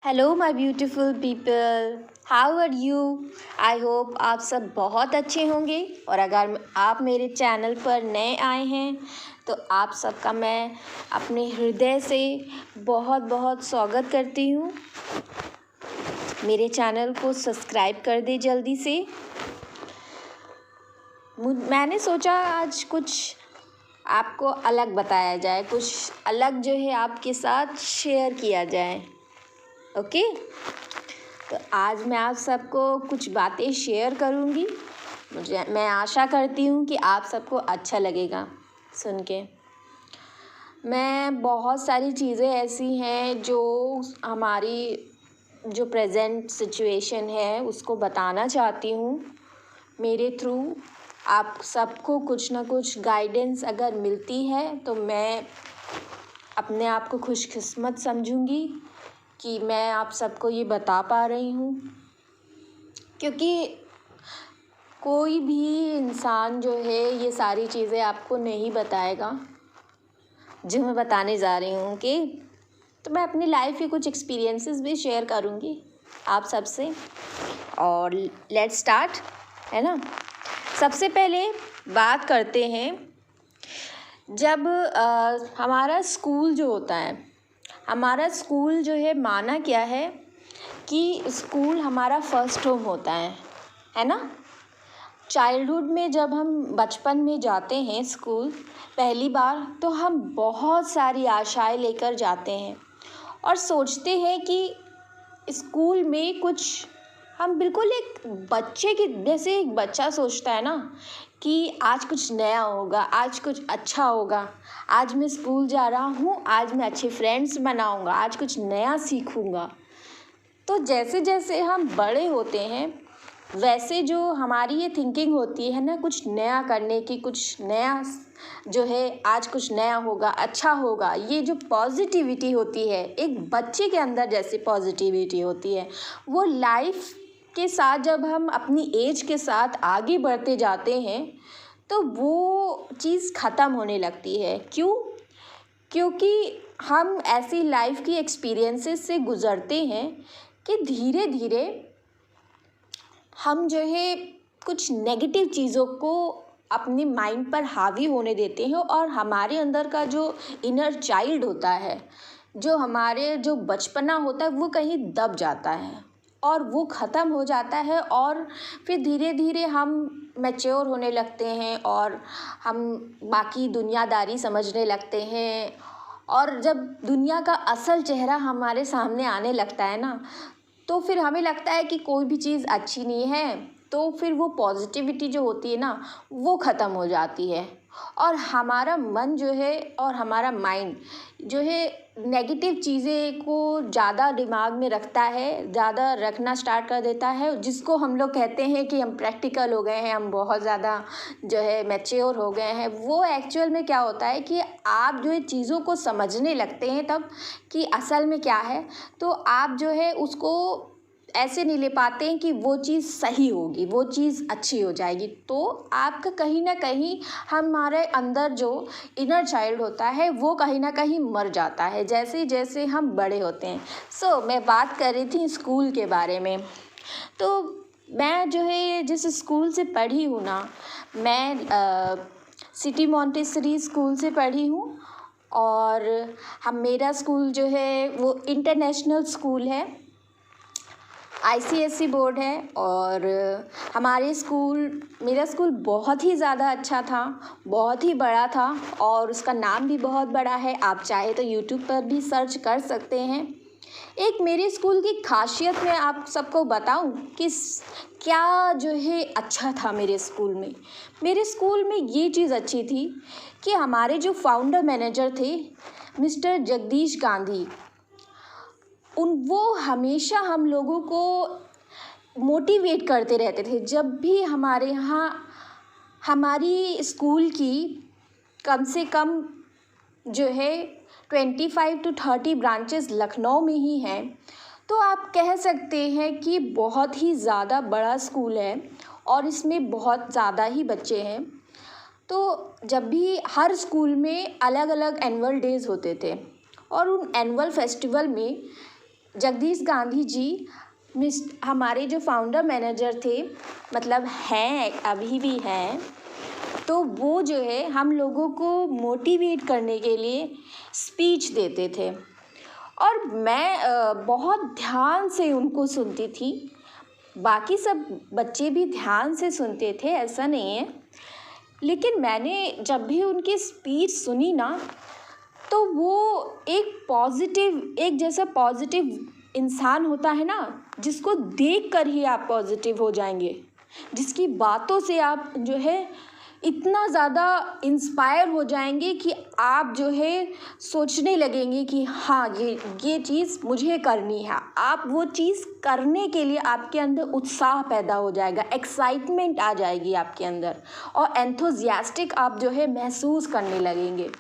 Hello my beautiful people, how are you. I hope आप सब बहुत अच्छे होंगे। और अगर आप मेरे चैनल पर नए आए हैं तो आप सबका मैं अपने हृदय से बहुत बहुत स्वागत करती हूँ। मेरे चैनल को सब्सक्राइब कर दे जल्दी से। मैंने सोचा आज कुछ आपको अलग बताया जाए, कुछ अलग जो है आपके साथ शेयर किया जाए। ओके, तो आज मैं आप सबको कुछ बातें शेयर करूँगी। मैं आशा करती हूँ कि आप सबको अच्छा लगेगा सुन के। मैं बहुत सारी चीज़ें ऐसी हैं जो हमारी जो प्रेजेंट सिचुएशन है उसको बताना चाहती हूँ। मेरे थ्रू आप सबको कुछ ना कुछ गाइडेंस अगर मिलती है तो मैं अपने आप को खुशकिस्मत समझूंगी कि मैं आप सबको ये बता पा रही हूँ, क्योंकि कोई भी इंसान जो है ये सारी चीज़ें आपको नहीं बताएगा जो मैं बताने जा रही हूँ। तो मैं अपनी लाइफ के कुछ एक्सपीरियंसेस भी शेयर करूँगी आप सबसे। और लेट्स स्टार्ट, है ना। सबसे पहले बात करते हैं, जब हमारा स्कूल जो होता है, हमारा स्कूल जो है माना क्या है कि स्कूल हमारा फर्स्ट होम होता है ना। चाइल्डहुड में जब हम बचपन में जाते हैं स्कूल पहली बार, तो हम बहुत सारी आशाएं लेकर जाते हैं और सोचते हैं कि स्कूल में कुछ हम बिल्कुल एक बच्चे की जैसे एक बच्चा सोचता है ना कि आज कुछ नया होगा, आज कुछ अच्छा होगा, आज मैं स्कूल जा रहा हूँ, आज मैं अच्छे फ्रेंड्स बनाऊँगा, आज कुछ नया सीखूँगा। तो जैसे जैसे हम बड़े होते हैं वैसे जो हमारी ये थिंकिंग होती है ना कुछ नया करने की, कुछ नया जो है आज कुछ नया होगा, अच्छा होगा, ये जो पॉजिटिविटी होती है एक बच्चे के अंदर जैसे पॉजिटिविटी होती है, वो लाइफ के साथ जब हम अपनी एज के साथ आगे बढ़ते जाते हैं तो वो चीज़ ख़त्म होने लगती है। क्यों? क्योंकि हम ऐसी लाइफ की एक्सपीरियंसेस से गुज़रते हैं कि धीरे धीरे हम जो है कुछ नेगेटिव चीज़ों को अपने माइंड पर हावी होने देते हैं और हमारे अंदर का जो इनर चाइल्ड होता है, जो हमारे जो बचपना होता है, वो कहीं दब जाता है और वो ख़त्म हो जाता है। और फिर धीरे धीरे हम मैच्योर होने लगते हैं और हम बाकी दुनियादारी समझने लगते हैं। और जब दुनिया का असल चेहरा हमारे सामने आने लगता है ना, तो फिर हमें लगता है कि कोई भी चीज़ अच्छी नहीं है, तो फिर वो पॉजिटिविटी जो होती है ना वो ख़त्म हो जाती है और हमारा मन जो है और हमारा माइंड जो है नेगेटिव चीज़ें को ज़्यादा दिमाग में रखता है, ज़्यादा रखना स्टार्ट कर देता है, जिसको हम लोग कहते हैं कि हम प्रैक्टिकल हो गए हैं, हम बहुत ज़्यादा जो है मैच्योर हो गए हैं। वो एक्चुअल में क्या होता है कि आप जो है चीज़ों को समझने लगते हैं तब कि असल में क्या है, तो आप जो है उसको ऐसे नहीं ले पाते हैं कि वो चीज़ सही होगी, वो चीज़ अच्छी हो जाएगी। तो आपका कहीं ना कहीं हमारे अंदर जो इनर चाइल्ड होता है वो कहीं ना कहीं मर जाता है जैसे जैसे हम बड़े होते हैं। मैं बात कर रही थी स्कूल के बारे में। तो मैं जो है जिस स्कूल से पढ़ी हूँ ना, मैं सिटी मॉन्टेसरी स्कूल से पढ़ी हूँ। और मेरा स्कूल जो है वो इंटरनेशनल स्कूल है, आईसीएसई बोर्ड है। और मेरा स्कूल बहुत ही ज़्यादा अच्छा था, बहुत ही बड़ा था और उसका नाम भी बहुत बड़ा है। आप चाहे तो यूट्यूब पर भी सर्च कर सकते हैं। एक मेरे स्कूल की खासियत मैं आप सबको बताऊं कि क्या जो है अच्छा था मेरे स्कूल में। मेरे स्कूल में ये चीज़ अच्छी थी कि हमारे जो फाउंडर मैनेजर थे मिस्टर जगदीश गांधी, वो हमेशा हम लोगों को मोटिवेट करते रहते थे। जब भी हमारे यहाँ हमारी स्कूल की कम से कम जो है 25 to 30 ब्रांचेस लखनऊ में ही हैं, तो आप कह सकते हैं कि बहुत ही ज़्यादा बड़ा स्कूल है और इसमें बहुत ज़्यादा ही बच्चे हैं। तो जब भी हर स्कूल में अलग अलग एनुअल डेज़ होते थे और उन एनुअल फेस्टिवल में जगदीश गांधी जी हमारे जो फाउंडर मैनेजर थे, मतलब हैं, अभी भी हैं, तो वो जो है हम लोगों को मोटिवेट करने के लिए स्पीच देते थे और मैं बहुत ध्यान से उनको सुनती थी। बाकी सब बच्चे भी ध्यान से सुनते थे, ऐसा नहीं है, लेकिन मैंने जब भी उनकी स्पीच सुनी ना, तो वो एक जैसा पॉजिटिव इंसान होता है ना, जिसको देख कर ही आप पॉजिटिव हो जाएंगे, जिसकी बातों से आप जो है इतना ज़्यादा इंस्पायर हो जाएंगे कि आप जो है सोचने लगेंगे कि हाँ ये चीज़ मुझे करनी है। आप वो चीज़ करने के लिए आपके अंदर उत्साह पैदा हो जाएगा, एक्साइटमेंट आ जाएगी आपके अंदर और एंथुजियास्टिक आप जो है महसूस करने लगेंगे।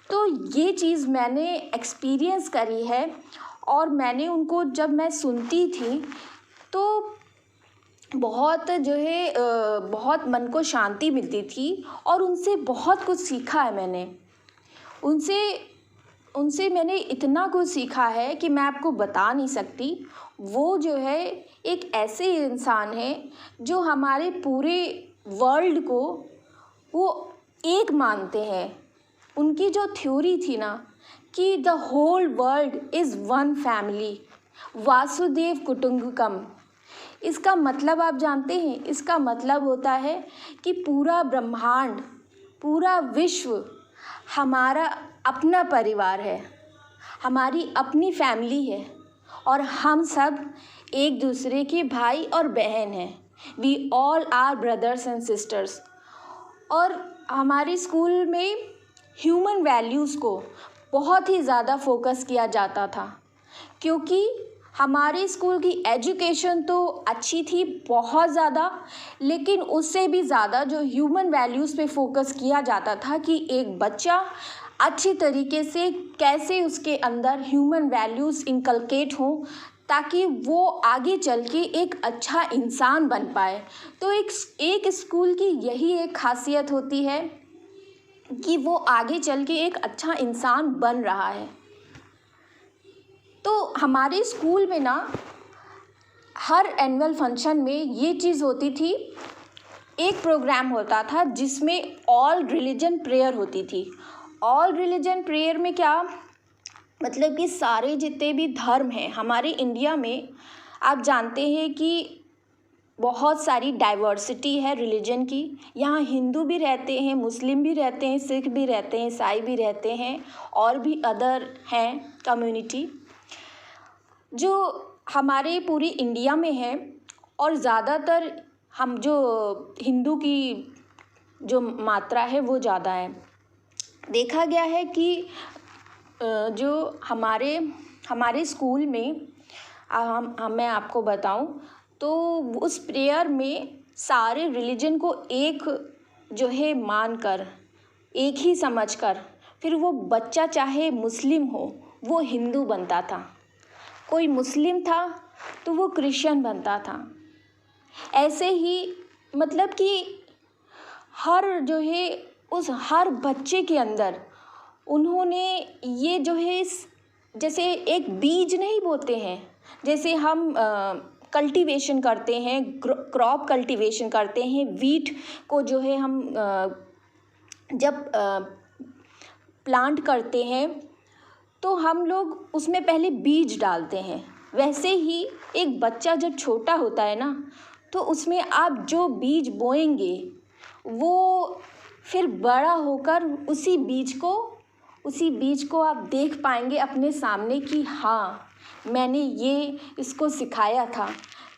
तो ये चीज़ मैंने एक्सपीरियंस करी है और मैंने उनको जब मैं सुनती थी तो बहुत जो है बहुत मन को शांति मिलती थी और उनसे बहुत कुछ सीखा है मैंने। उनसे मैंने इतना कुछ सीखा है कि मैं आपको बता नहीं सकती। वो जो है एक ऐसे इंसान है जो हमारे पूरे वर्ल्ड को वो एक मानते हैं। उनकी जो थ्योरी थी ना कि the whole world is one family, वासुदेव कुटुंबकम, इसका मतलब आप जानते हैं? इसका मतलब होता है कि पूरा ब्रह्मांड, पूरा विश्व हमारा अपना परिवार है, हमारी अपनी फैमिली है और हम सब एक दूसरे के भाई और बहन हैं। We all are brothers and sisters. और हमारे स्कूल में ह्यूमन वैल्यूज़ को बहुत ही ज़्यादा फोकस किया जाता था, क्योंकि हमारे स्कूल की एजुकेशन तो अच्छी थी बहुत ज़्यादा, लेकिन उससे भी ज़्यादा जो ह्यूमन वैल्यूज़ पे फोकस किया जाता था कि एक बच्चा अच्छी तरीके से कैसे उसके अंदर ह्यूमन वैल्यूज़ इनकलकेट हों ताकि वो आगे चल के एक अच्छा इंसान बन पाए। तो एक स्कूल की यही एक खासियत होती है कि वो आगे चल के एक अच्छा इंसान बन रहा है। तो हमारे स्कूल में ना हर एनुअल फंक्शन में ये चीज़ होती थी, एक प्रोग्राम होता था जिसमें ऑल रिलीजन प्रेयर होती थी। ऑल रिलीजन प्रेयर में क्या मतलब कि सारे जितने भी धर्म हैं हमारे इंडिया में, आप जानते हैं कि बहुत सारी डाइवर्सिटी है रिलीजन की। यहाँ हिंदू भी रहते हैं, मुस्लिम भी रहते हैं, सिख भी रहते हैं, ईसाई भी रहते हैं और भी अदर हैं कम्युनिटी जो हमारे पूरी इंडिया में है। और ज़्यादातर हम जो हिंदू की जो मात्रा है वो ज़्यादा है। देखा गया है कि जो हमारे स्कूल में मैं आपको बताऊं तो उस प्रेयर में सारे रिलीजन को एक जो है मानकर, एक ही समझकर, फिर वो बच्चा चाहे मुस्लिम हो वो हिंदू बनता था, कोई मुस्लिम था तो वो क्रिश्चियन बनता था। ऐसे ही मतलब कि हर जो है उस हर बच्चे के अंदर उन्होंने ये जो है जैसे एक बीज नहीं बोते हैं, जैसे हम कल्टीवेशन करते हैं, क्रॉप कल्टीवेशन करते हैं, वीट को जो है हम जब प्लांट करते हैं तो हम लोग उसमें पहले बीज डालते हैं। वैसे ही एक बच्चा जब छोटा होता है ना तो उसमें आप जो बीज बोएंगे वो फिर बड़ा होकर उसी बीज को आप देख पाएंगे अपने सामने कि हाँ मैंने ये इसको सिखाया था,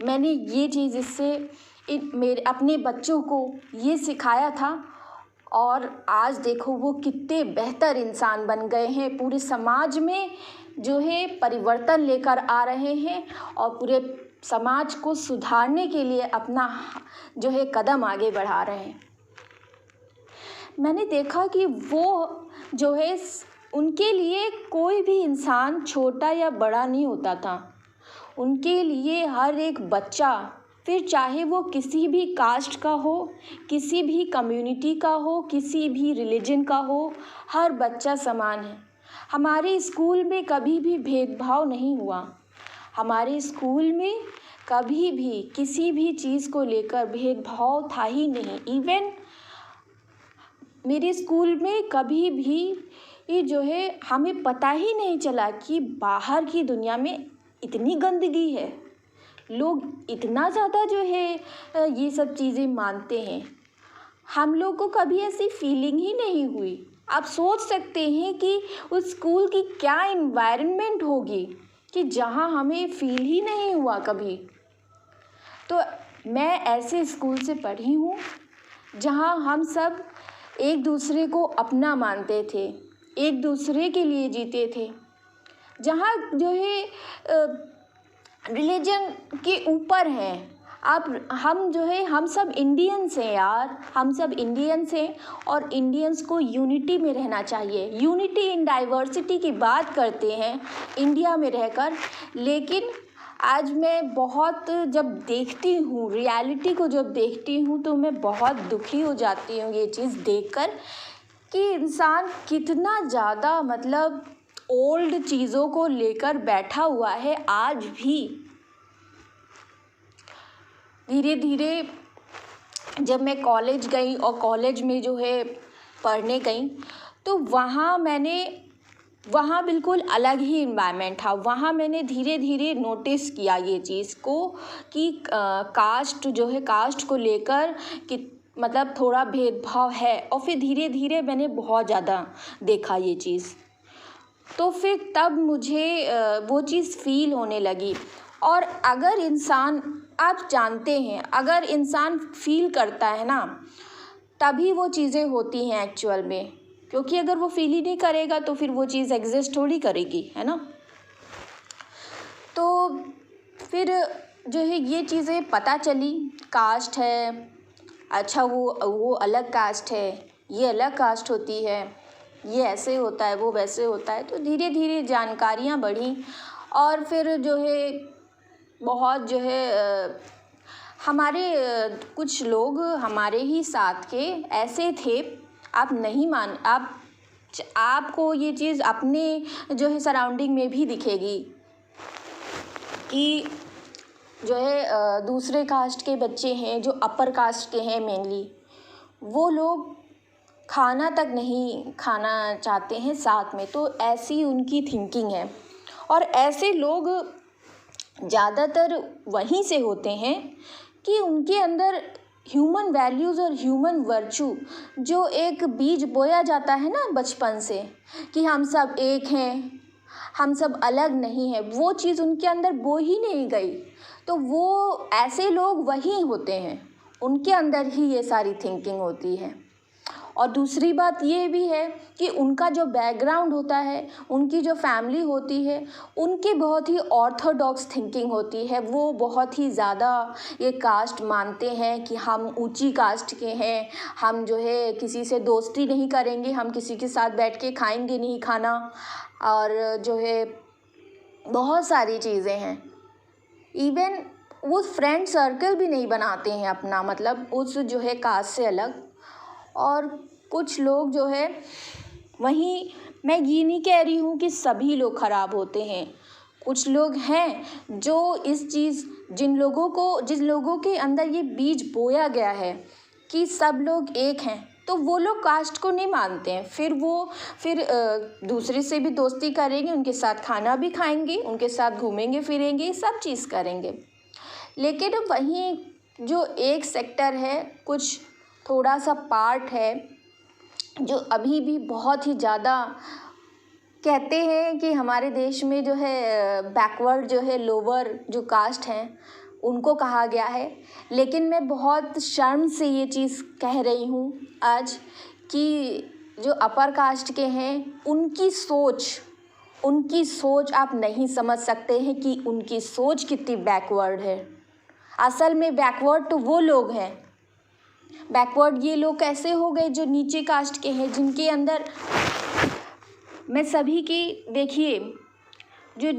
मैंने ये चीज़ इससे मेरे अपने बच्चों को ये सिखाया था और आज देखो वो कितने बेहतर इंसान बन गए हैं, पूरे समाज में जो है परिवर्तन लेकर आ रहे हैं और पूरे समाज को सुधारने के लिए अपना जो है कदम आगे बढ़ा रहे हैं। मैंने देखा कि वो जो है उनके लिए कोई भी इंसान छोटा या बड़ा नहीं होता था। उनके लिए हर एक बच्चा, फिर चाहे वो किसी भी कास्ट का हो, किसी भी कम्युनिटी का हो, किसी भी रिलीजन का हो, हर बच्चा समान है। हमारे स्कूल में कभी भी भेदभाव नहीं हुआ। हमारे स्कूल में कभी भी किसी भी चीज़ को लेकर भेदभाव था ही नहीं। इवन मेरे स्कूल में कभी भी ये जो है हमें पता ही नहीं चला कि बाहर की दुनिया में इतनी गंदगी है, लोग इतना ज़्यादा जो है ये सब चीज़ें मानते हैं। हम लोग को कभी ऐसी फीलिंग ही नहीं हुई। आप सोच सकते हैं कि उस स्कूल की क्या इन्वायरमेंट होगी कि जहाँ हमें फील ही नहीं हुआ कभी। तो मैं ऐसे स्कूल से पढ़ी हूँ जहाँ हम सब एक दूसरे को अपना मानते थे, एक दूसरे के लिए जीते थे, जहाँ जो है रिलीजन के ऊपर हैं। हम जो है हम सब इंडियंस हैं यार, हम सब इंडियंस हैं और इंडियंस को यूनिटी में रहना चाहिए। यूनिटी इन डाइवर्सिटी की बात करते हैं इंडिया में रहकर, लेकिन आज मैं बहुत जब देखती हूँ रियलिटी को, जब देखती हूँ तो मैं बहुत दुखी हो जाती हूँ ये चीज़ देखकर कि इंसान कितना ज़्यादा मतलब ओल्ड चीज़ों को लेकर बैठा हुआ है। आज भी धीरे धीरे जब मैं कॉलेज गई और कॉलेज में जो है पढ़ने गई तो वहाँ बिल्कुल अलग ही इन्वायरमेंट था। वहाँ मैंने धीरे धीरे नोटिस किया ये चीज़ को कि कास्ट जो है, कास्ट को लेकर कि मतलब थोड़ा भेदभाव है। और फिर धीरे धीरे मैंने बहुत ज़्यादा देखा ये चीज़, तो फिर तब मुझे वो चीज़ फील होने लगी। और अगर इंसान, आप जानते हैं, अगर इंसान फील करता है ना तभी वो चीज़ें होती हैं एक्चुअल में, क्योंकि अगर वो फील ही नहीं करेगा तो फिर वो चीज़ एग्जिस्ट थोड़ी करेगी, है ना। तो फिर जो है ये चीज़ें पता चली, कास्ट है, अच्छा वो अलग कास्ट है, ये अलग कास्ट होती है, ये ऐसे होता है, वो वैसे होता है। तो धीरे धीरे जानकारियाँ बढ़ी और फिर जो है बहुत जो है हमारे कुछ लोग हमारे ही साथ के ऐसे थे, आपको ये चीज़ अपने जो है सराउंडिंग में भी दिखेगी कि जो है दूसरे कास्ट के बच्चे हैं जो अपर कास्ट के हैं मेनली, वो लोग खाना तक नहीं खाना चाहते हैं साथ में। तो ऐसी उनकी थिंकिंग है और ऐसे लोग ज़्यादातर वहीं से होते हैं कि उनके अंदर ह्यूमन वैल्यूज़ और ह्यूमन वर्चू जो एक बीज बोया जाता है ना बचपन से कि हम सब एक हैं, हम सब अलग नहीं हैं, वो चीज़ उनके अंदर बो ही नहीं गई। तो वो ऐसे लोग वही होते हैं, उनके अंदर ही ये सारी थिंकिंग होती है। और दूसरी बात ये भी है कि उनका जो बैकग्राउंड होता है, उनकी जो फैमिली होती है, उनकी बहुत ही ऑर्थोडॉक्स थिंकिंग होती है। वो बहुत ही ज़्यादा ये कास्ट मानते हैं कि हम ऊंची कास्ट के हैं, हम जो है किसी से दोस्ती नहीं करेंगे, हम किसी के साथ बैठ के खाएंगे नहीं खाना, और जो है बहुत सारी चीज़ें हैं। इवन वो फ्रेंड सर्कल भी नहीं बनाते हैं अपना, मतलब उस जो है कास्ट से अलग। और कुछ लोग जो है वहीं, मैं ये नहीं कह रही हूँ कि सभी लोग ख़राब होते हैं, कुछ लोग हैं जो इस चीज़ जिन लोगों के अंदर ये बीज बोया गया है कि सब लोग एक हैं, तो वो लोग कास्ट को नहीं मानते हैं। फिर दूसरे से भी दोस्ती करेंगे, उनके साथ खाना भी खाएंगे, उनके साथ घूमेंगे फिरेंगे, सब चीज़ करेंगे। लेकिन वहीं जो एक सेक्टर है, कुछ थोड़ा सा पार्ट है जो अभी भी बहुत ही ज़्यादा कहते हैं कि हमारे देश में जो है बैकवर्ड जो है, लोअर जो कास्ट हैं उनको कहा गया है। लेकिन मैं बहुत शर्म से ये चीज़ कह रही हूँ आज कि जो अपर कास्ट के हैं उनकी सोच आप नहीं समझ सकते हैं कि उनकी सोच कितनी बैकवर्ड है। असल में बैकवर्ड तो वो लोग हैं, बैकवर्ड ये लोग कैसे हो गए जो नीचे कास्ट के हैं, जिनके अंदर मैं सभी की, देखिए जो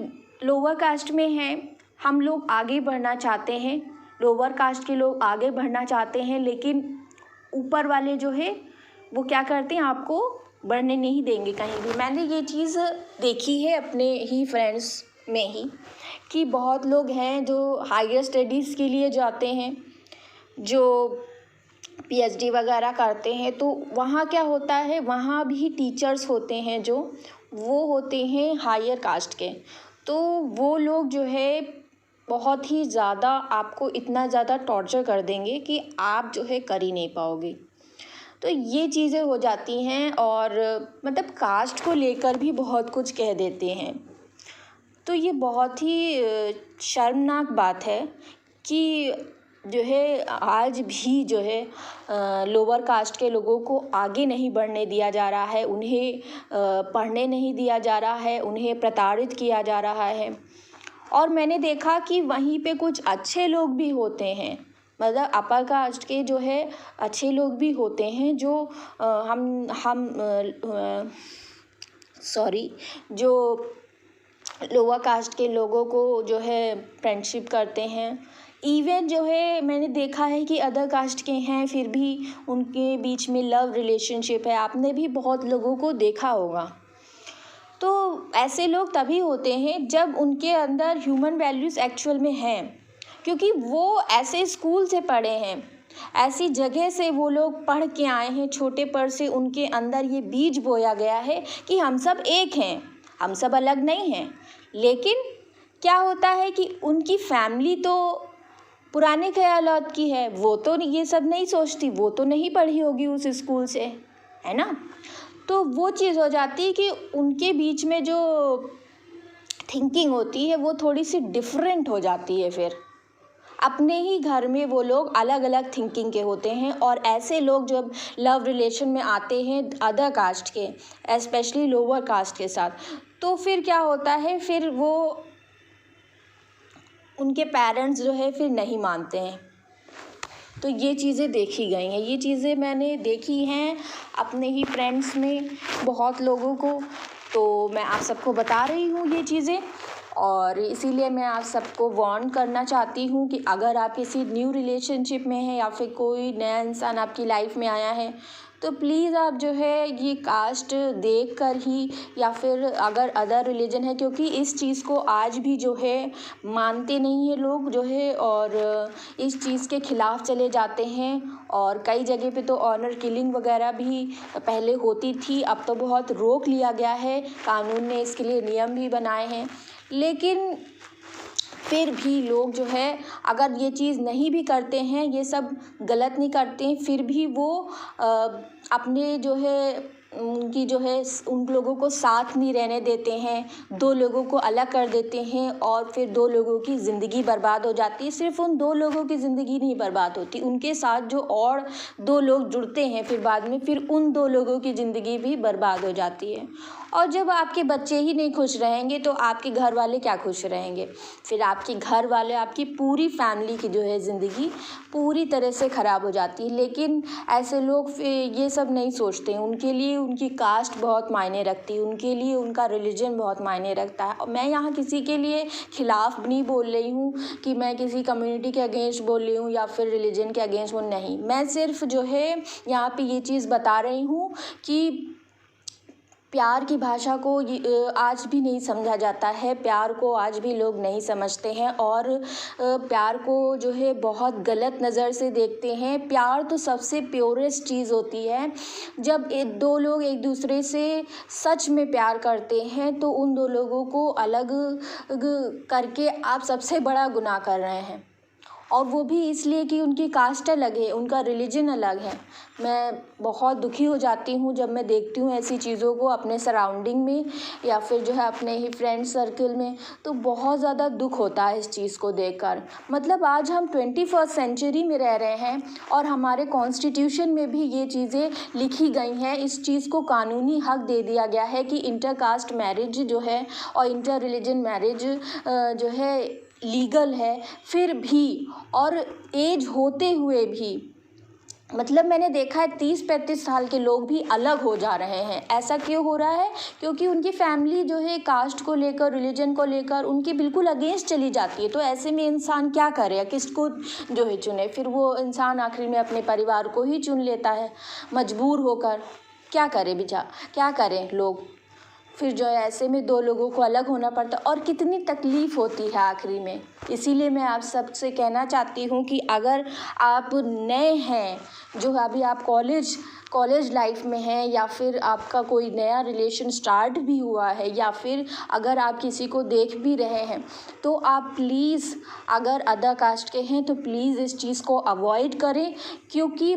लोअर कास्ट में हैं, हम लोग आगे बढ़ना चाहते हैं, लोअर कास्ट के लोग आगे बढ़ना चाहते हैं, लेकिन ऊपर वाले जो है वो क्या करते हैं, आपको बढ़ने नहीं देंगे कहीं भी। मैंने ये चीज़ देखी है अपने ही फ्रेंड्स में ही कि बहुत लोग हैं जो हायर स्टडीज़ के लिए जाते हैं, जो पीएचडी वगैरह करते हैं, तो वहाँ क्या होता है, वहाँ भी टीचर्स होते हैं जो वो होते हैं हायर कास्ट के। तो वो लोग जो है बहुत ही ज़्यादा आपको इतना ज़्यादा टॉर्चर कर देंगे कि आप जो है कर ही नहीं पाओगे। तो ये चीज़ें हो जाती हैं और मतलब कास्ट को लेकर भी बहुत कुछ कह देते हैं। तो ये बहुत ही शर्मनाक बात है कि जो है आज भी जो है लोअर कास्ट के लोगों को आगे नहीं बढ़ने दिया जा रहा है, उन्हें पढ़ने नहीं दिया जा रहा है, उन्हें प्रताड़ित किया जा रहा है। और मैंने देखा कि वहीं पे कुछ अच्छे लोग भी होते हैं, मतलब अपर कास्ट के जो है अच्छे लोग भी होते हैं जो जो लोअर कास्ट के लोगों को जो है फ्रेंडशिप करते हैं। इवन जो है मैंने देखा है कि अदर कास्ट के हैं फिर भी उनके बीच में लव रिलेशनशिप है, आपने भी बहुत लोगों को देखा होगा। तो ऐसे लोग तभी होते हैं जब उनके अंदर ह्यूमन वैल्यूज़ एक्चुअल में हैं, क्योंकि वो ऐसे स्कूल से पढ़े हैं, ऐसी जगह से वो लोग पढ़ के आए हैं, छोटे पर से उनके अंदर ये बीज बोया गया है कि हम सब एक हैं, हम सब अलग नहीं हैं। लेकिन क्या होता है कि उनकी फैमिली तो पुराने ख्यालात की है, वो तो ये सब नहीं सोचती, वो तो नहीं पढ़ी होगी उस स्कूल से, है ना। तो वो चीज़ हो जाती है कि उनके बीच में जो थिंकिंग होती है वो थोड़ी सी डिफरेंट हो जाती है। फिर अपने ही घर में वो लोग अलग अलग थिंकिंग के होते हैं। और ऐसे लोग जब लव रिलेशन में आते हैं अदर कास्ट के, स्पेशली लोअर कास्ट के साथ, तो फिर क्या होता है, फिर वो उनके पेरेंट्स जो है फिर नहीं मानते हैं। तो ये चीज़ें देखी गई हैं, ये चीज़ें मैंने देखी हैं अपने ही फ्रेंड्स में बहुत लोगों को। तो मैं आप सबको बता रही हूँ ये चीज़ें, और इसीलिए मैं आप सबको वार्न करना चाहती हूँ कि अगर आप किसी न्यू रिलेशनशिप में हैं या फिर कोई नया इंसान आपकी लाइफ में आया है, तो प्लीज़ आप जो है ये कास्ट देख कर ही, या फिर अगर अदर रिलीजन है, क्योंकि इस चीज़ को आज भी जो है मानते नहीं हैं लोग जो है, और इस चीज़ के ख़िलाफ़ चले जाते हैं। और कई जगह पे तो ऑनर किलिंग वगैरह भी पहले होती थी, अब तो बहुत रोक लिया गया है, कानून ने इसके लिए नियम भी बनाए हैं। लेकिन फिर भी लोग जो है अगर ये चीज़ नहीं भी करते हैं, ये सब गलत नहीं करते हैं, फिर भी वो अपने जो है उनकी जो है उन लोगों को साथ नहीं रहने देते हैं, दो लोगों को अलग कर देते हैं, और फिर दो लोगों की ज़िंदगी बर्बाद हो जाती है। सिर्फ उन दो लोगों की ज़िंदगी नहीं बर्बाद होती, उनके साथ जो और दो लोग जुड़ते हैं फिर बाद में, फिर उन दो लोगों की ज़िंदगी भी बर्बाद हो जाती है। और जब आपके बच्चे ही नहीं खुश रहेंगे तो आपके घर वाले क्या खुश रहेंगे? फिर आपके घर वाले, आपकी पूरी फैमिली की जो है ज़िंदगी पूरी तरह से ख़राब हो जाती है। लेकिन ऐसे लोग ये सब नहीं सोचते हैं, उनके लिए उनकी कास्ट बहुत मायने रखती है, उनके लिए उनका रिलीजन बहुत मायने रखता है। और मैं यहाँ किसी के लिए ख़िलाफ़ नहीं बोल रही हूँ कि मैं किसी कम्युनिटी के अगेंस्ट बोल रही हूँ या फिर रिलीजन के अगेंस्ट हूँ, नहीं। मैं सिर्फ जो है यहाँ पे ये चीज़ बता रही हूँ कि प्यार की भाषा को आज भी नहीं समझा जाता है, प्यार को आज भी लोग नहीं समझते हैं, और प्यार को जो है बहुत गलत नज़र से देखते हैं। प्यार तो सबसे प्योरेस्ट चीज़ होती है। जब दो लोग एक दूसरे से सच में प्यार करते हैं तो उन दो लोगों को अलग करके आप सबसे बड़ा गुनाह कर रहे हैं, और वो भी इसलिए कि उनकी कास्ट अलग है, उनका रिलीजन अलग है। मैं बहुत दुखी हो जाती हूँ जब मैं देखती हूँ ऐसी चीज़ों को अपने सराउंडिंग में या फिर जो है अपने ही फ्रेंड सर्कल में, तो बहुत ज़्यादा दुख होता है इस चीज़ को देखकर। मतलब आज हम 21st सेंचुरी में रह रहे हैं और हमारे कॉन्स्टिट्यूशन में भी ये चीज़ें लिखी गई हैं, इस चीज़ को कानूनी हक दे दिया गया है कि इंटरकास्ट मैरिज जो है और इंटर रिलीजन मैरिज जो है लीगल है। फिर भी और एज होते हुए भी, मतलब मैंने देखा है 30-35 साल के लोग भी अलग हो जा रहे हैं। ऐसा क्यों हो रहा है? क्योंकि उनकी फैमिली जो है कास्ट को लेकर, रिलीजन को लेकर उनकी बिल्कुल अगेंस्ट चली जाती है। तो ऐसे में इंसान क्या करे, किसको जो है चुने? फिर वो इंसान आखिर में अपने परिवार को ही चुन लेता है मजबूर होकर। क्या करे बेचारा, क्या करें लोग? फिर जो है ऐसे में दो लोगों को अलग होना पड़ता है और कितनी तकलीफ़ होती है आखिरी में। इसीलिए मैं आप सबसे कहना चाहती हूँ कि अगर आप नए हैं, जो अभी आप कॉलेज लाइफ में हैं, या फिर आपका कोई नया रिलेशन स्टार्ट भी हुआ है, या फिर अगर आप किसी को देख भी रहे हैं, तो आप प्लीज़, अगर अदर कास्ट के हैं तो प्लीज़ इस चीज़ को अवॉइड करें। क्योंकि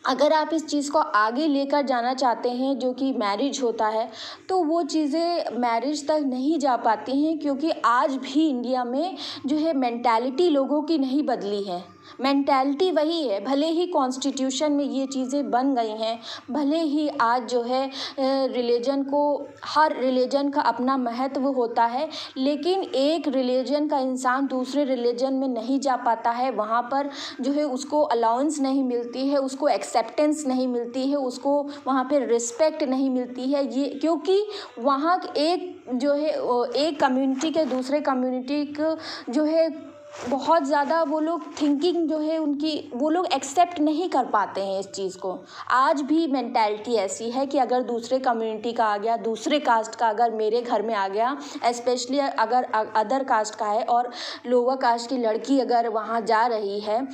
अगर आप इस चीज़ को आगे लेकर जाना चाहते हैं, जो कि मैरिज होता है, तो वो चीज़ें मैरिज तक नहीं जा पाती हैं। क्योंकि आज भी इंडिया में जो है मेंटालिटी लोगों की नहीं बदली है। मेंटालिटी वही है, भले ही कॉन्स्टिट्यूशन में ये चीज़ें बन गई हैं, भले ही आज जो है रिलीजन को, हर रिलीजन का अपना महत्व होता है, लेकिन एक रिलीजन का इंसान दूसरे रिलीजन में नहीं जा पाता है। वहाँ पर जो है उसको अलाउंस नहीं मिलती है, उसको एक्सेप्टेंस नहीं मिलती है, उसको वहाँ पे रिस्पेक्ट नहीं मिलती है। ये क्योंकि वहाँ एक जो है एक कम्युनिटी के दूसरे कम्युनिटी को जो है बहुत ज़्यादा वो लोग थिंकिंग जो है उनकी, वो लोग एक्सेप्ट नहीं कर पाते हैं इस चीज़ को। आज भी मेंटालिटी ऐसी है कि अगर दूसरे कम्युनिटी का आ गया, दूसरे कास्ट का अगर मेरे घर में आ गया, स्पेशली अगर अदर कास्ट का है और लोअर कास्ट की लड़की अगर वहाँ जा रही है,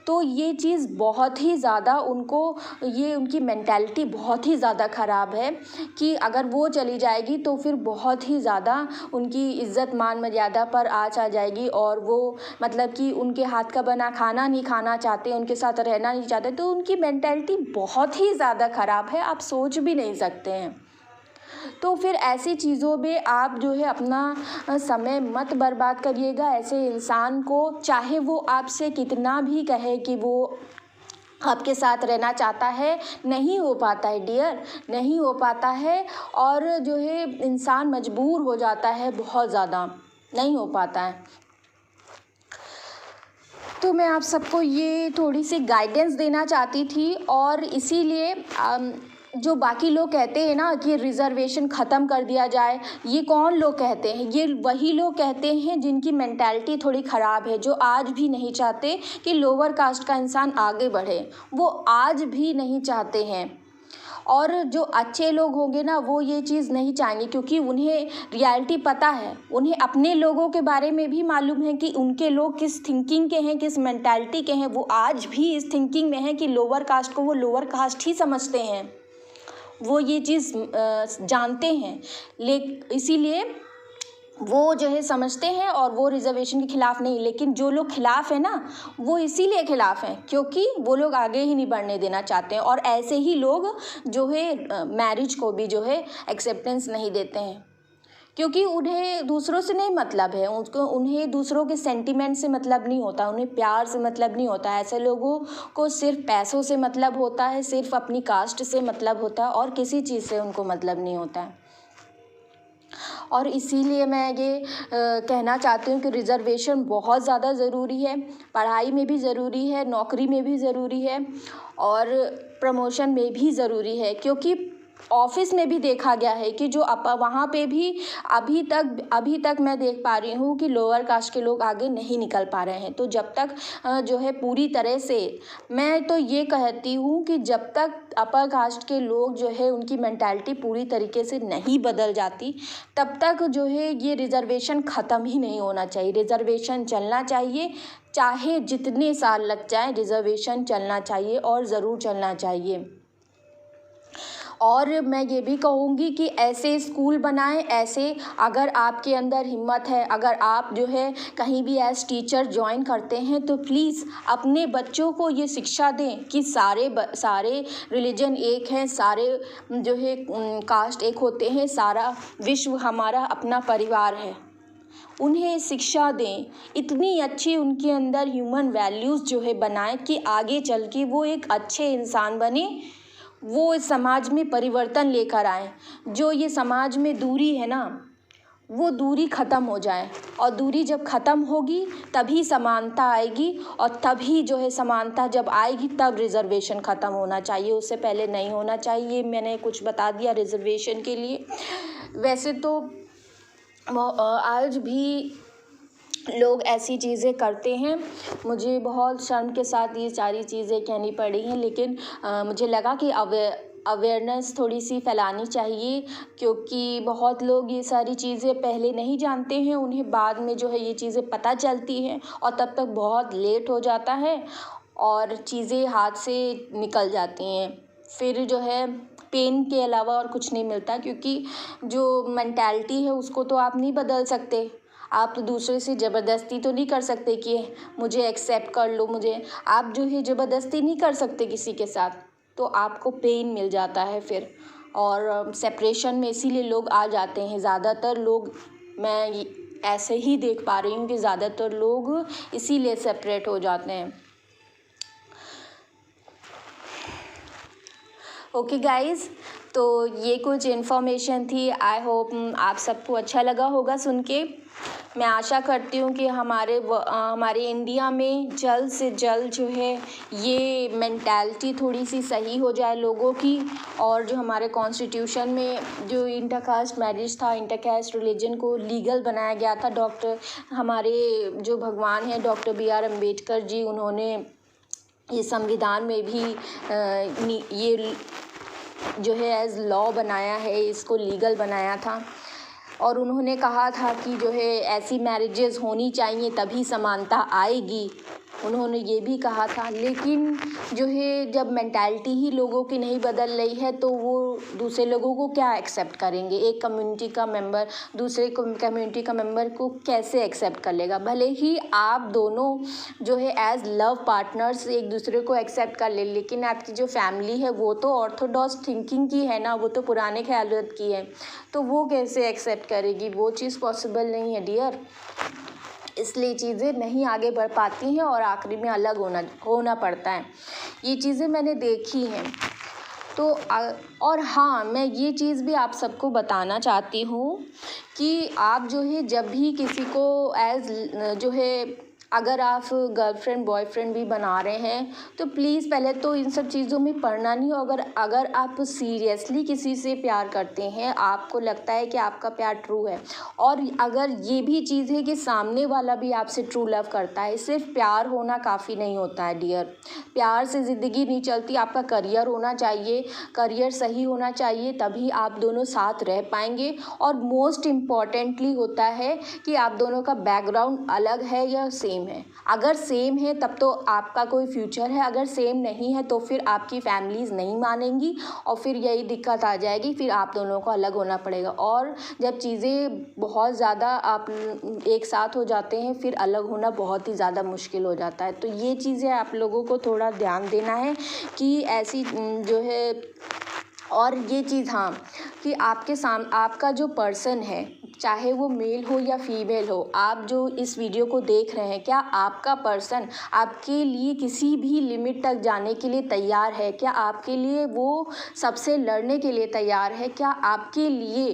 तो ये चीज़ बहुत ही ज़्यादा उनको, ये उनकी मेंटालिटी बहुत ही ज़्यादा ख़राब है कि अगर वो चली जाएगी तो फिर बहुत ही ज़्यादा उनकी इज़्ज़त मान मर्यादा पर आँच आ जाएगी, और वो मतलब कि उनके हाथ का बना खाना नहीं खाना चाहते, उनके साथ रहना नहीं चाहते। तो उनकी मेंटालिटी बहुत ही ज़्यादा ख़राब है, आप सोच भी नहीं सकते हैं। तो फिर ऐसी चीज़ों में आप जो है अपना समय मत बर्बाद करिएगा ऐसे इंसान को, चाहे वो आपसे कितना भी कहे कि वो आपके साथ रहना चाहता है। नहीं हो पाता है डियर, नहीं हो पाता है, और जो है इंसान मजबूर हो जाता है, बहुत ज़्यादा नहीं हो पाता है। तो मैं आप सबको ये थोड़ी सी गाइडेंस देना चाहती थी, और इसीलिए जो बाकी लोग कहते हैं ना कि रिज़र्वेशन ख़त्म कर दिया जाए, ये कौन लोग कहते हैं? ये वही लोग कहते हैं जिनकी मेंटालिटी थोड़ी ख़राब है, जो आज भी नहीं चाहते कि लोअर कास्ट का इंसान आगे बढ़े। वो आज भी नहीं चाहते हैं। और जो अच्छे लोग होंगे ना, वो ये चीज़ नहीं चाहेंगे, क्योंकि उन्हें रियलिटी पता है, उन्हें अपने लोगों के बारे में भी मालूम है कि उनके लोग किस थिंकिंग के हैं, किस मेंटालिटी के हैं। वो आज भी इस थिंकिंग में हैं कि लोअर कास्ट को वो लोअर कास्ट ही समझते हैं, वो ये चीज़ जानते हैं। इसीलिए वो जो है समझते हैं, और वो रिज़र्वेशन के ख़िलाफ़ नहीं। लेकिन जो लोग ख़िलाफ़ हैं ना, वो इसीलिए ख़िलाफ़ हैं क्योंकि वो लोग आगे ही नहीं बढ़ने देना चाहते हैं, और ऐसे ही लोग जो है मैरिज को भी जो है एक्सेप्टेंस नहीं देते हैं, क्योंकि उन्हें दूसरों से नहीं मतलब है, उन्हें दूसरों के सेंटिमेंट से मतलब नहीं होता, उन्हें प्यार से मतलब नहीं होता। ऐसे लोगों को सिर्फ पैसों से मतलब होता है, सिर्फ अपनी कास्ट से मतलब होता है, और किसी चीज़ से उनको मतलब नहीं होता है। और इसीलिए मैं ये कहना चाहती हूँ कि रिज़र्वेशन बहुत ज़्यादा ज़रूरी है, पढ़ाई में भी ज़रूरी है, नौकरी में भी ज़रूरी है, और प्रमोशन में भी ज़रूरी है। क्योंकि ऑफिस में भी देखा गया है कि जो वहाँ पे भी अभी तक मैं देख पा रही हूँ कि लोअर कास्ट के लोग आगे नहीं निकल पा रहे हैं। तो जब तक जो है पूरी तरह से, मैं तो ये कहती हूँ कि जब तक अपर कास्ट के लोग जो है उनकी मेंटालिटी पूरी तरीके से नहीं बदल जाती, तब तक जो है ये रिज़र्वेशन ख़त्म ही नहीं होना चाहिए। रिज़र्वेशन चलना चाहिए, चाहे जितने साल लग जाए, रिज़र्वेशन चलना चाहिए, और ज़रूर चलना चाहिए। और मैं ये भी कहूँगी कि ऐसे स्कूल बनाएं, ऐसे अगर आपके अंदर हिम्मत है, अगर आप जो है कहीं भी एज टीचर ज्वाइन करते हैं, तो प्लीज़ अपने बच्चों को ये शिक्षा दें कि सारे रिलीजन एक हैं, सारे जो है कास्ट एक होते हैं, सारा विश्व हमारा अपना परिवार है। उन्हें शिक्षा दें, इतनी अच्छी उनके अंदर ह्यूमन वैल्यूज़ जो है बनाएं कि आगे चल के वो एक अच्छे इंसान बने, वो इस समाज में परिवर्तन लेकर आए। जो ये समाज में दूरी है ना, वो दूरी ख़त्म हो जाए, और दूरी जब ख़त्म होगी तभी समानता आएगी, और तभी जो है समानता जब आएगी तब रिज़र्वेशन ख़त्म होना चाहिए, उससे पहले नहीं होना चाहिए। मैंने कुछ बता दिया रिज़र्वेशन के लिए। वैसे तो आज भी लोग ऐसी चीज़ें करते हैं, मुझे बहुत शर्म के साथ ये सारी चीज़ें कहनी पड़ी हैं, लेकिन मुझे लगा कि अवेयरनेस थोड़ी सी फैलानी चाहिए, क्योंकि बहुत लोग ये सारी चीज़ें पहले नहीं जानते हैं, उन्हें बाद में जो है ये चीज़ें पता चलती हैं और तब तक बहुत लेट हो जाता है और चीज़ें हाथ से निकल जाती हैं। फिर जो है पेन के अलावा और कुछ नहीं मिलता, क्योंकि जो मेंटालिटी है उसको तो आप नहीं बदल सकते। आप तो दूसरे से ज़बरदस्ती तो नहीं कर सकते कि मुझे एक्सेप्ट कर लो, मुझे आप जो है ज़बरदस्ती नहीं कर सकते किसी के साथ, तो आपको पेन मिल जाता है फिर। और सेपरेशन में इसीलिए लोग आ जाते हैं, ज़्यादातर लोग, मैं ऐसे ही देख पा रही हूँ कि ज़्यादातर लोग इसीलिए सेपरेट हो जाते हैं। ओके गाइज़, तो ये कुछ इन्फॉर्मेशन थी। आई होप आप सबको अच्छा लगा होगा सुन के। मैं आशा करती हूँ कि हमारे इंडिया में जल्द से जल्द जो है ये मेंटालिटी थोड़ी सी सही हो जाए लोगों की, और जो हमारे कॉन्स्टिट्यूशन में जो इंटरकास्ट मैरिज था, इंटरकास्ट रिलीजन को लीगल बनाया गया था, हमारे जो भगवान हैं डॉक्टर BR अम्बेडकर जी, उन्होंने ये संविधान में भी ये जो है एज लॉ बनाया है, इसको लीगल बनाया था। और उन्होंने कहा था कि जो है ऐसी मैरिजेस होनी चाहिए तभी समानता आएगी, उन्होंने ये भी कहा था। लेकिन जो है जब मेंटालिटी ही लोगों की नहीं बदल रही है तो वो दूसरे लोगों को क्या एक्सेप्ट करेंगे। एक कम्युनिटी का मेंबर दूसरे कम्युनिटी का मेंबर को कैसे एक्सेप्ट कर लेगा। भले ही आप दोनों जो है एज लव पार्टनर्स एक दूसरे को एक्सेप्ट कर ले, लेकिन आपकी जो फैमिली है वो तो ऑर्थोडॉक्स थिंकिंग की है ना, वो तो पुराने ख्यालात की है, तो वो कैसे एक्सेप्ट करेगी। वो चीज़ पॉसिबल नहीं है डियर, इसलिए चीज़ें नहीं आगे बढ़ पाती हैं और आखिरी में अलग होना पड़ता है। ये चीज़ें मैंने देखी हैं। तो और हाँ, मैं ये चीज़ भी आप सबको बताना चाहती हूँ कि आप जो है जब भी किसी को एज जो है अगर आप गर्लफ्रेंड बॉयफ्रेंड भी बना रहे हैं तो प्लीज़ पहले तो इन सब चीज़ों में पड़ना नहीं हो। अगर आप सीरियसली किसी से प्यार करते हैं, आपको लगता है कि आपका प्यार ट्रू है, और अगर ये भी चीज़ है कि सामने वाला भी आपसे ट्रू लव करता है, सिर्फ प्यार होना काफ़ी नहीं होता है डियर। प्यार से ज़िंदगी नहीं चलती, आपका करियर होना चाहिए, करियर सही होना चाहिए, तभी आप दोनों साथ रह पाएंगे। और मोस्ट इम्पॉर्टेंटली होता है कि आप दोनों का बैकग्राउंड अलग है या सेम है। अगर सेम है तब तो आपका कोई फ्यूचर है, अगर सेम नहीं है तो फिर आपकी फैमिलीज़ नहीं मानेंगी और फिर यही दिक्कत आ जाएगी, फिर आप दोनों को अलग होना पड़ेगा। और जब चीज़ें बहुत ज़्यादा आप एक साथ हो जाते हैं फिर अलग होना बहुत ही ज़्यादा मुश्किल हो जाता है। तो ये चीज़ें आप लोगों को थोड़ा ध्यान देना है कि ऐसी जो है, और ये चीज़ हाँ कि आपका जो पर्सन है, चाहे वो मेल हो या फीमेल हो, आप जो इस वीडियो को देख रहे हैं, क्या आपका पर्सन आपके लिए किसी भी लिमिट तक जाने के लिए तैयार है? क्या आपके लिए वो सबसे लड़ने के लिए तैयार है? क्या आपके लिए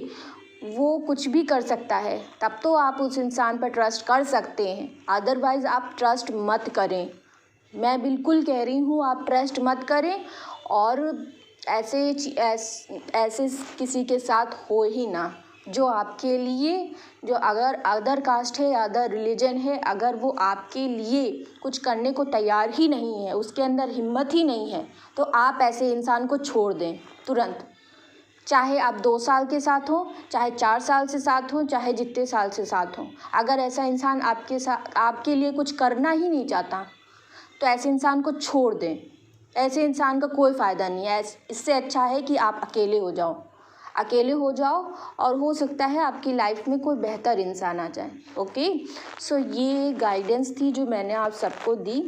वो कुछ भी कर सकता है? तब तो आप उस इंसान पर ट्रस्ट कर सकते हैं, अदरवाइज़ आप ट्रस्ट मत करें। मैं बिल्कुल कह रही हूँ आप ट्रस्ट मत करें, और ऐसे किसी के साथ हो ही ना जो आपके लिए, जो अगर अदर कास्ट है या अदर रिलीजन है, अगर वो आपके लिए कुछ करने को तैयार ही नहीं है, उसके अंदर हिम्मत ही नहीं है, तो आप ऐसे इंसान को छोड़ दें तुरंत। चाहे आप 2 साल के साथ हो, चाहे 4 साल से साथ हो, चाहे जितने साल से साथ हो, अगर ऐसा इंसान आपके लिए कुछ करना ही नहीं चाहता तो ऐसे इंसान को छोड़ दें। ऐसे इंसान का कोई फ़ायदा नहीं है। इससे अच्छा है कि आप अकेले हो जाओ और हो सकता है आपकी लाइफ में कोई बेहतर इंसान आ जाए। ओके, सो ये गाइडेंस थी जो मैंने आप सबको दी।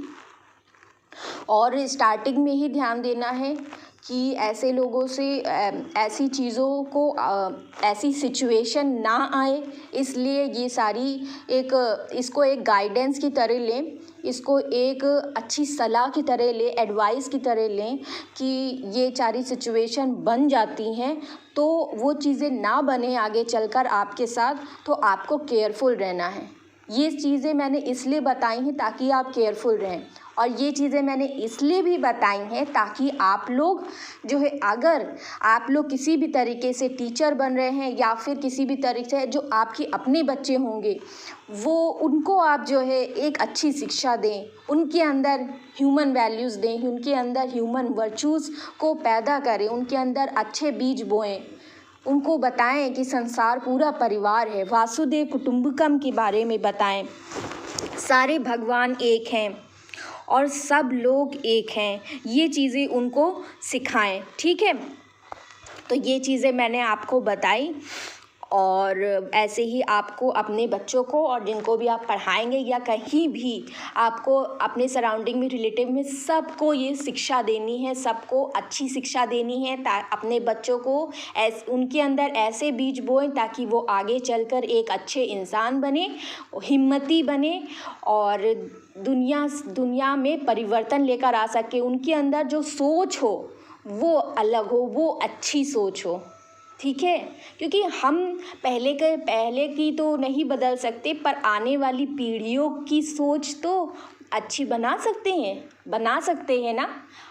और स्टार्टिंग में ही ध्यान देना है कि ऐसे लोगों से ऐसी चीज़ों को ऐसी सिचुएशन ना आए, इसलिए ये सारी इसको एक गाइडेंस की तरह लें, इसको एक अच्छी सलाह की तरह लें, एडवाइस की तरह लें कि ये सारी सिचुएशन बन जाती हैं तो वो चीज़ें ना बने आगे चलकर आपके साथ, तो आपको केयरफुल रहना है। ये चीज़ें मैंने इसलिए बताई हैं ताकि आप केयरफुल रहें। और ये चीज़ें मैंने इसलिए भी बताई हैं ताकि आप लोग जो है, अगर आप लोग किसी भी तरीके से टीचर बन रहे हैं या फिर किसी भी तरीके से जो आपके अपने बच्चे होंगे, वो उनको आप जो है एक अच्छी शिक्षा दें, उनके अंदर ह्यूमन वैल्यूज़ दें, उनके अंदर ह्यूमन वर्चूज़ को पैदा करें, उनके अंदर अच्छे बीज बोएं, उनको बताएं कि संसार पूरा परिवार है, वासुदेव कुटुंबकम के बारे में बताएं, सारे भगवान एक हैं और सब लोग एक हैं, ये चीज़ें उनको सिखाएं। ठीक है, तो ये चीज़ें मैंने आपको बताई। और ऐसे ही आपको अपने बच्चों को और जिनको भी आप पढ़ाएंगे या कहीं भी आपको अपने सराउंडिंग में, रिलेटिव में, सबको ये शिक्षा देनी है, सबको अच्छी शिक्षा देनी है। अपने बच्चों को उनके अंदर ऐसे बीज बोएं ताकि वो आगे चलकर एक अच्छे इंसान बने, हिम्मती बने और दुनिया में परिवर्तन लेकर आ सके। उनके अंदर जो सोच हो वो अलग हो, वो अच्छी सोच हो। ठीक है, क्योंकि हम पहले की तो नहीं बदल सकते, पर आने वाली पीढ़ियों की सोच तो अच्छी बना सकते हैं ना।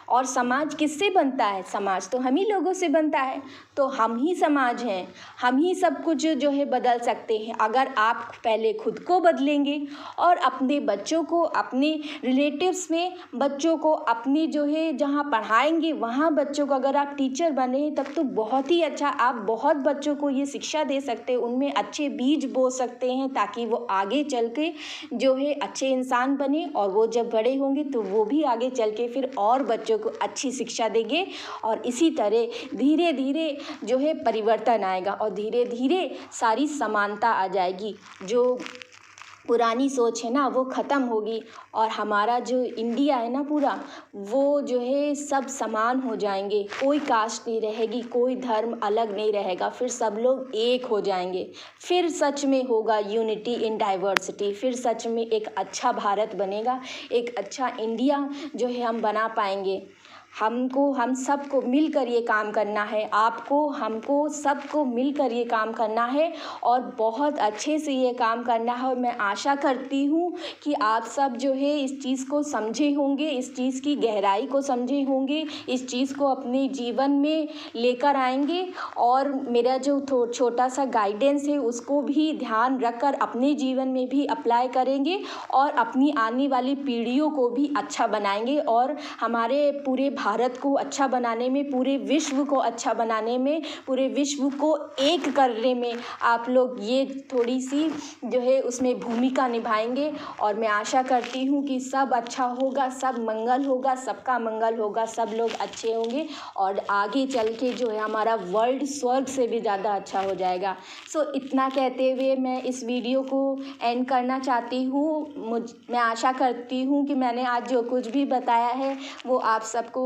और समाज किससे बनता है? समाज तो हम ही लोगों से बनता है, तो हम ही समाज हैं, हम ही सब कुछ जो है बदल सकते हैं। अगर आप पहले खुद को बदलेंगे और अपने बच्चों को, अपने रिलेटिव्स में बच्चों को, अपनी जो है जहाँ पढ़ाएंगे वहाँ बच्चों को अगर आप टीचर बने तब तो बहुत ही अच्छा, आप बहुत बच्चों को ये शिक्षा दे सकते हैं, उनमें अच्छे बीज बो सकते हैं ताकि वो आगे चल के जो है अच्छे इंसान बने। और वो जब बड़े होंगे तो वो भी आगे चल के फिर और बच्चों को अच्छी शिक्षा देंगे और इसी तरह धीरे धीरे जो है परिवर्तन आएगा और धीरे धीरे सारी समानता आ जाएगी। जो पुरानी सोच है ना वो ख़त्म होगी और हमारा जो इंडिया है ना पूरा, वो जो है सब समान हो जाएंगे, कोई कास्ट नहीं रहेगी, कोई धर्म अलग नहीं रहेगा, फिर सब लोग एक हो जाएंगे, फिर सच में होगा यूनिटी इन डाइवर्सिटी, फिर सच में एक अच्छा भारत बनेगा, एक अच्छा इंडिया जो है हम बना पाएंगे। हम सबको मिलकर ये काम करना है, आपको, हमको, सबको मिलकर ये काम करना है और बहुत अच्छे से ये काम करना है। और मैं आशा करती हूँ कि आप सब जो है इस चीज़ को समझे होंगे, इस चीज़ की गहराई को समझे होंगे, इस चीज़ को अपने जीवन में लेकर आएंगे और मेरा जो छोटा सा गाइडेंस है उसको भी ध्यान रखकर अपने जीवन में भी अप्लाई करेंगे और अपनी आने वाली पीढ़ियों को भी अच्छा बनाएंगे और हमारे पूरे भारत को अच्छा बनाने में, पूरे विश्व को अच्छा बनाने में, पूरे विश्व को एक करने में आप लोग ये थोड़ी सी जो है उसमें भूमिका निभाएंगे। और मैं आशा करती हूँ कि सब अच्छा होगा, सब मंगल होगा, सबका मंगल होगा, सब लोग अच्छे होंगे और आगे चल के जो है हमारा वर्ल्ड स्वर्ग से भी ज़्यादा अच्छा हो जाएगा। इतना कहते हुए मैं इस वीडियो को एंड करना चाहती हूँ। मैं आशा करती हूँ कि मैंने आज जो कुछ भी बताया है वो आप सबको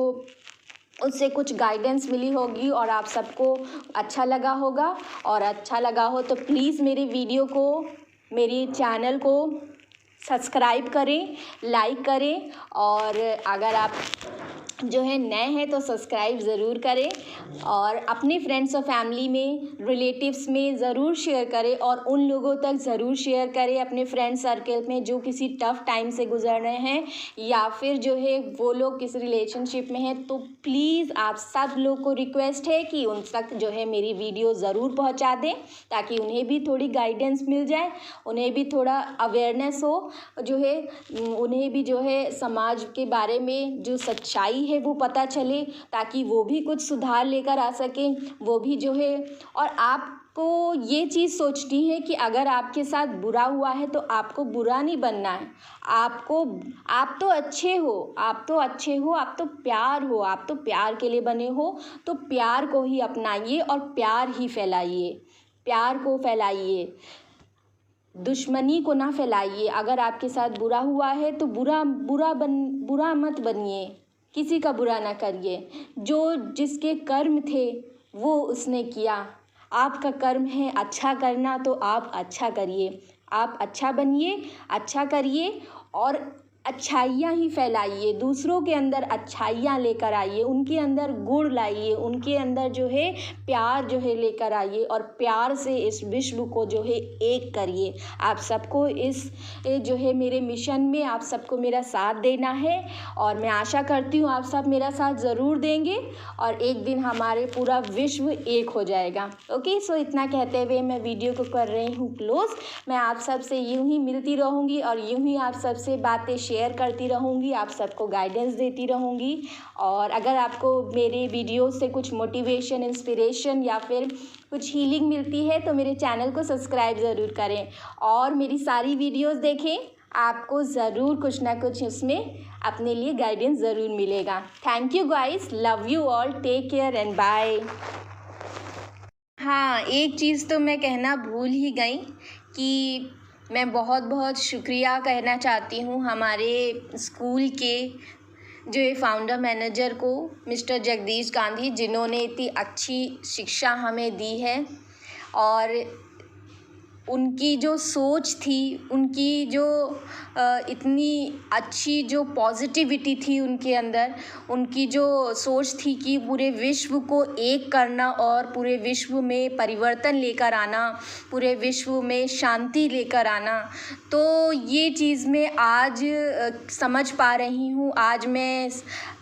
उससे कुछ गाइडेंस मिली होगी और आप सबको अच्छा लगा होगा। और अच्छा लगा हो तो प्लीज़ मेरी वीडियो को, मेरी चैनल को सब्सक्राइब करें, लाइक करें और अगर आप जो है नए हैं तो सब्सक्राइब ज़रूर करें और अपने फ्रेंड्स और फैमिली में, रिलेटिव्स में ज़रूर शेयर करें और उन लोगों तक ज़रूर शेयर करें अपने फ्रेंड सर्कल में जो किसी टफ़ टाइम से गुजर रहे हैं या फिर जो है वो लोग किसी रिलेशनशिप में हैं। तो प्लीज़ आप सब लोग को रिक्वेस्ट है कि उन तक जो है मेरी वीडियो ज़रूर पहुंचा दें ताकि उन्हें भी थोड़ी गाइडेंस मिल जाए, उन्हें भी थोड़ा अवेयरनेस हो, जो है उन्हें भी जो है समाज के बारे में जो सच्चाई है वो पता चले ताकि वो भी कुछ सुधार लेकर आ सकें, वो भी जो है। और आपको ये चीज़ सोचनी है कि अगर आपके साथ बुरा हुआ है तो आपको बुरा नहीं बनना है, आप तो अच्छे हो, आप तो अच्छे हो, आप तो प्यार हो, आप तो प्यार के लिए बने हो, तो प्यार को ही अपनाइए और प्यार ही फैलाइए, प्यार को फैलाइए, दुश्मनी को ना फैलाइए। अगर आपके साथ बुरा हुआ है तो बुरा मत बनिए, किसी का बुरा ना करिए। जो जिसके कर्म थे वो उसने किया, आपका कर्म है अच्छा करना तो आप अच्छा करिए, आप अच्छा बनिए, अच्छा करिए और अच्छाइयाँ ही फैलाइए, दूसरों के अंदर अच्छाइयाँ लेकर आइए, उनके अंदर गुण लाइए, उनके अंदर जो है प्यार जो है लेकर आइए और प्यार से इस विश्व को जो है एक करिए। आप सबको इस जो है मेरे मिशन में आप सबको मेरा साथ देना है और मैं आशा करती हूँ आप सब मेरा साथ ज़रूर देंगे और एक दिन हमारे पूरा विश्व एक हो जाएगा। ओके, सो इतना कहते हुए मैं वीडियो को कर रही हूँ क्लोज़। मैं आप सब से यूँ ही मिलती रहूँगी और यूँ ही आप सब से बातें शेयर करती रहूँगी, आप सबको गाइडेंस देती रहूँगी। और अगर आपको मेरे वीडियो से कुछ मोटिवेशन, इंस्पिरेशन या फिर कुछ हीलिंग मिलती है तो मेरे चैनल को सब्सक्राइब ज़रूर करें और मेरी सारी वीडियोस देखें। आपको ज़रूर कुछ ना कुछ उसमें अपने लिए गाइडेंस ज़रूर मिलेगा। Thank you guys, love you all, take care and bye. हाँ, एक चीज़ तो मैं कहना भूल ही गई कि मैं बहुत बहुत शुक्रिया कहना चाहती हूँ हमारे स्कूल के जो ये फाउंडर मैनेजर को, मिस्टर जगदीश गांधी, जिन्होंने इतनी अच्छी शिक्षा हमें दी है और उनकी जो सोच थी, उनकी जो इतनी अच्छी जो पॉजिटिविटी थी उनके अंदर, उनकी जो सोच थी कि पूरे विश्व को एक करना और पूरे विश्व में परिवर्तन लेकर आना, पूरे विश्व में शांति लेकर आना, तो ये चीज़ मैं आज समझ पा रही हूँ। आज मैं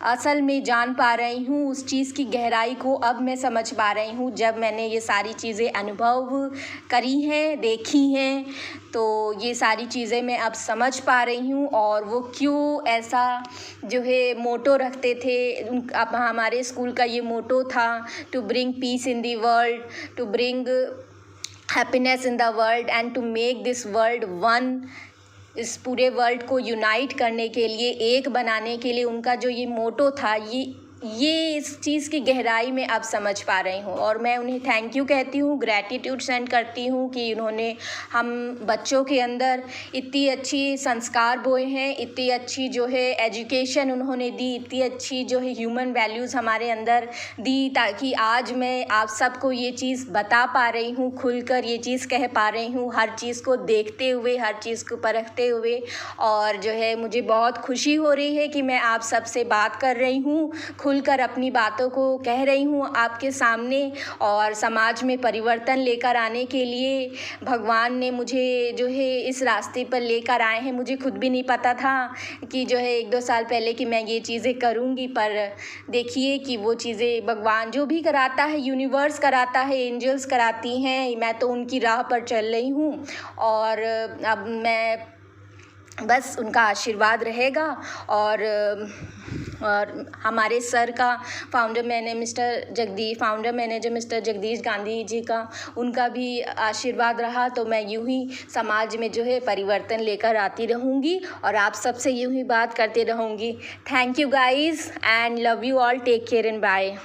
असल में जान पा रही हूँ उस चीज़ की गहराई को। अब मैं समझ पा रही हूँ जब मैंने ये सारी चीज़ें अनुभव करी हैं, देखी हैं, तो ये सारी चीज़ें मैं अब समझ पा रही हूँ। और वो क्यों ऐसा जो है मोटो रखते थे। अब हमारे स्कूल का ये मोटो था, to bring peace in the world, to bring happiness in the world and to make this world one. इस पूरे वर्ल्ड को यूनाइट करने के लिए, एक बनाने के लिए उनका जो ये मोटो था, ये इस चीज़ की गहराई में अब समझ पा रही हूँ और मैं उन्हें थैंक यू कहती हूँ, ग्रैटिट्यूड सेंड करती हूँ कि उन्होंने हम बच्चों के अंदर इतनी अच्छी संस्कार बोए हैं, इतनी अच्छी जो है एजुकेशन उन्होंने दी, इतनी अच्छी जो है ह्यूमन वैल्यूज़ हमारे अंदर दी, ताकि आज मैं आप सबको ये चीज़ बता पा रही हूँ, खुलकर ये चीज़ कह पा रही हूँ, हर चीज़ को देखते हुए, हर चीज़ को परखते हुए। और जो है मुझे बहुत खुशी हो रही है कि मैं आप सब से बात कर रही हूँ, खुलकर अपनी बातों को कह रही हूँ आपके सामने और समाज में परिवर्तन लेकर आने के लिए भगवान ने मुझे जो है इस रास्ते पर लेकर आए हैं। मुझे खुद भी नहीं पता था कि जो है 1-2 साल पहले कि मैं ये चीज़ें करूँगी, पर देखिए कि वो चीज़ें भगवान जो भी कराता है, यूनिवर्स कराता है, एंजल्स कराती हैं। मैं तो उनकी राह पर चल रही हूँ और अब मैं बस उनका आशीर्वाद रहेगा। और हमारे सर का founder manager mister Jagdish Gandhi ji का, उनका भी आशीर्वाद रहा तो मैं यूं ही समाज में जो है परिवर्तन लेकर आती रहूँगी और आप सबसे यूं ही बात करते रहूँगी। Thank you guys and love you all, take care and bye.